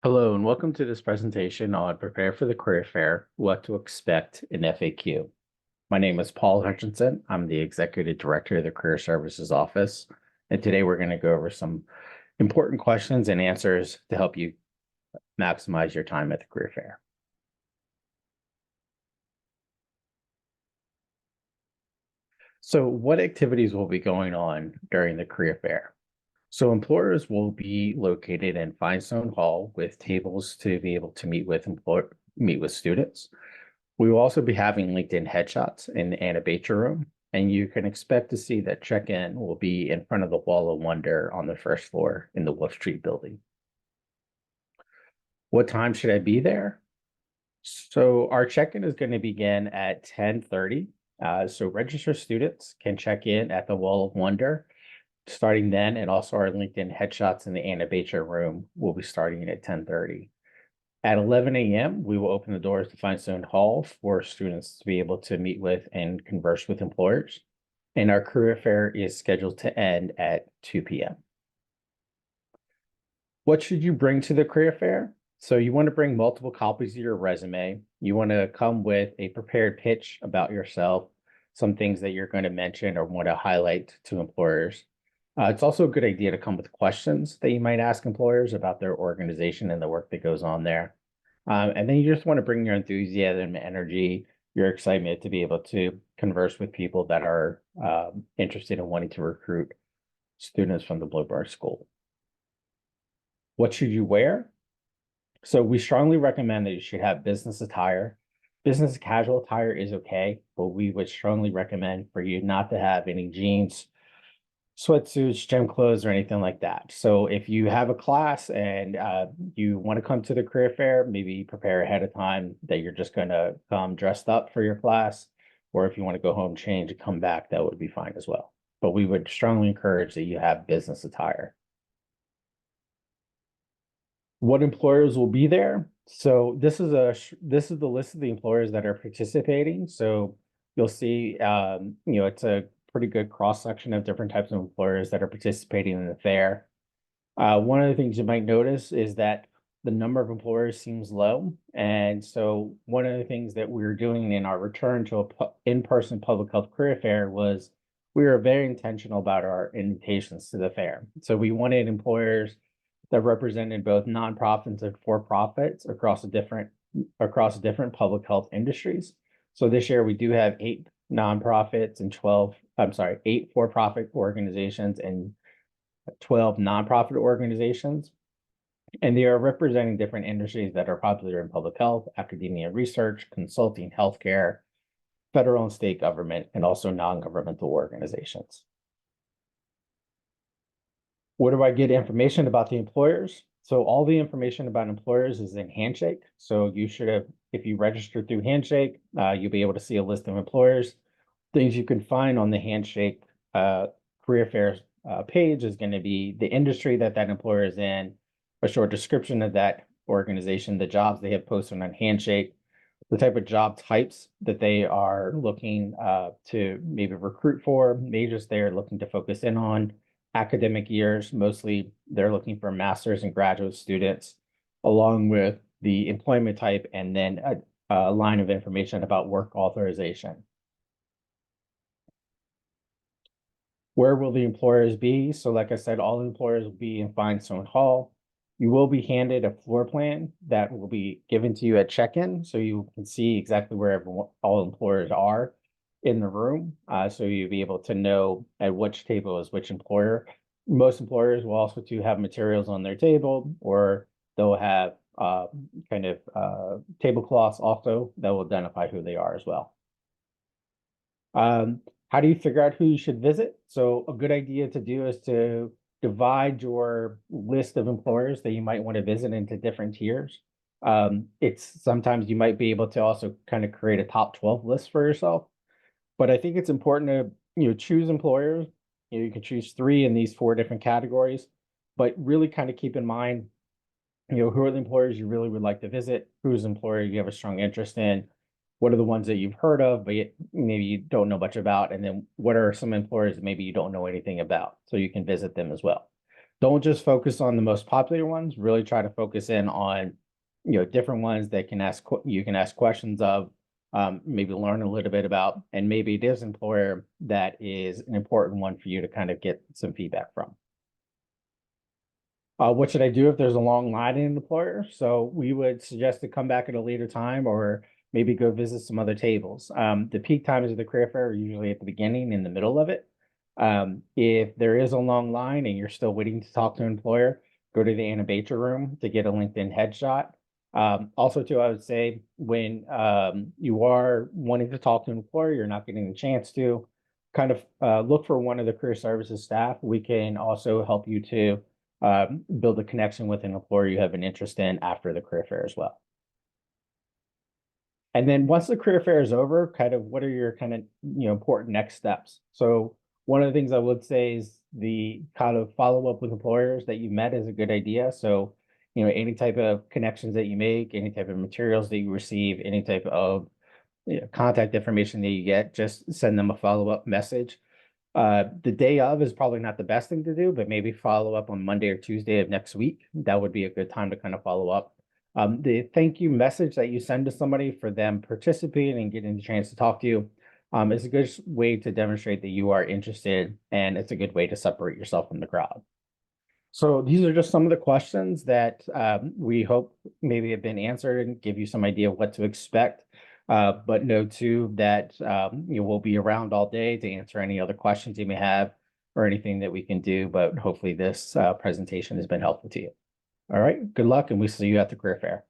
Hello, and welcome to this presentation on Prepare for the Career Fair, What to Expect in FAQ. My name is Paul Hutchinson. I'm the Executive Director of the Career Services Office, and today we're going to go over some important questions and answers to help you maximize your time at the Career Fair. So what activities will be going on during the Career Fair? So employers will be located in Finestone Hall with tables to be able to meet with students. We will also be having LinkedIn headshots in the Anna Bacher room, and you can expect to see that check-in will be in front of the Wall of Wonder on the first floor in the Wolf Street building. What time should I be there? So our check-in is going to begin at 10:30. So registered students can check in at the Wall of Wonder starting then, and also our LinkedIn headshots in the Anna Bacher room will be starting at 10:30. At 11 a.m., we will open the doors to Finestone Hall for students to be able to meet with and converse with employers. And our career fair is scheduled to end at 2 p.m. What should you bring to the career fair? So you want to bring multiple copies of your resume. You want to come with a prepared pitch about yourself, some things that you're going to mention or want to highlight to employers. It's also a good idea to come with questions that you might ask employers about their organization and the work that goes on there. And then you just want to bring your enthusiasm, energy, your excitement to be able to converse with people that are interested in wanting to recruit students from the Bloomberg School. What should you wear? So we strongly recommend that you should have business attire. Business casual attire is okay, but we would strongly recommend for you not to have any jeans, sweatsuits, gym clothes, or anything like that. So if you have a class and you want to come to the career fair, maybe prepare ahead of time that you're just going to come dressed up for your class. Or if you want to go home, change, and come back, that would be fine as well. But we would strongly encourage that you have business attire. What employers will be there? So this is the list of the employers that are participating. So you'll see, it's a pretty good cross section of different types of employers that are participating in the fair. One of the things you might notice is that the number of employers seems low. And so one of the things that we were doing in our return to a in-person public health career fair was we were very intentional about our invitations to the fair. So we wanted employers that represented both nonprofits and for-profits across different public health industries. So this year we do have 8 nonprofits and 8 for-profit organizations and 12 nonprofit organizations. And they are representing different industries that are popular in public health, academia, research, consulting, healthcare, federal and state government, and also non-governmental organizations. Where do I get information about the employers? So all the information about employers is in Handshake. So you should have, if you register through Handshake, you'll be able to see a list of employers. Things you can find on the Handshake career fairs page is going to be the industry that employer is in, a short description of that organization, the jobs they have posted on Handshake, the type of job types that they are looking to maybe recruit for, majors they're looking to focus in on, academic years. Mostly they're looking for master's and graduate students, along with the employment type, and then a line of information about work authorization. Where will the employers be? So like I said, all employers will be in Finestone Hall. You will be handed a floor plan that will be given to you at check-in, so you can see exactly where all employers are in the room. So you'll be able to know at which table is which employer. Most employers will also have materials on their table, or they'll have tablecloths also that will identify who they are as well. How do you figure out who you should visit? So a good idea to do is to divide your list of employers that you might want to visit into different tiers. It's sometimes you might be able to also kind of create a top 12 list for yourself. But I think it's important to, choose employers. You can choose 3 in these 4 different categories, but really kind of keep in mind, who are the employers you really would like to visit, who's the employer you have a strong interest in, what are the ones that you've heard of, but maybe you don't know much about, and then what are some employers that maybe you don't know anything about, so you can visit them as well. Don't just focus on the most popular ones, really try to focus in on, different ones that you can ask questions of, maybe learn a little bit about, and maybe it is an employer that is an important one for you to kind of get some feedback from. What should I do if there's a long line in an employer? So we would suggest to come back at a later time or maybe go visit some other tables. The peak times of the career fair are usually at the beginning, in the middle of it. If there is a long line and you're still waiting to talk to an employer, go to the Anna Bacher room to get a LinkedIn headshot. Also, too, I would say when you are wanting to talk to an employer, you're not getting the chance to kind of look for one of the career services staff. We can also help you to build a connection with an employer you have an interest in after the career fair as well. And then once the career fair is over, kind of what are your kind of, important next steps? So one of the things I would say is the kind of follow up with employers that you met is a good idea. So, any type of connections that you make, any type of materials that you receive, any type of contact information that you get, just send them a follow up message. The day of is probably not the best thing to do, but maybe follow up on Monday or Tuesday of next week. That would be a good time to kind of follow up. The thank you message that you send to somebody for them participating and getting the chance to talk to you is a good way to demonstrate that you are interested, and it's a good way to separate yourself from the crowd. So these are just some of the questions that we hope maybe have been answered and give you some idea of what to expect. But know too that you will be around all day to answer any other questions you may have or anything that we can do. But hopefully this presentation has been helpful to you. All right, good luck, and we see you at the career fair.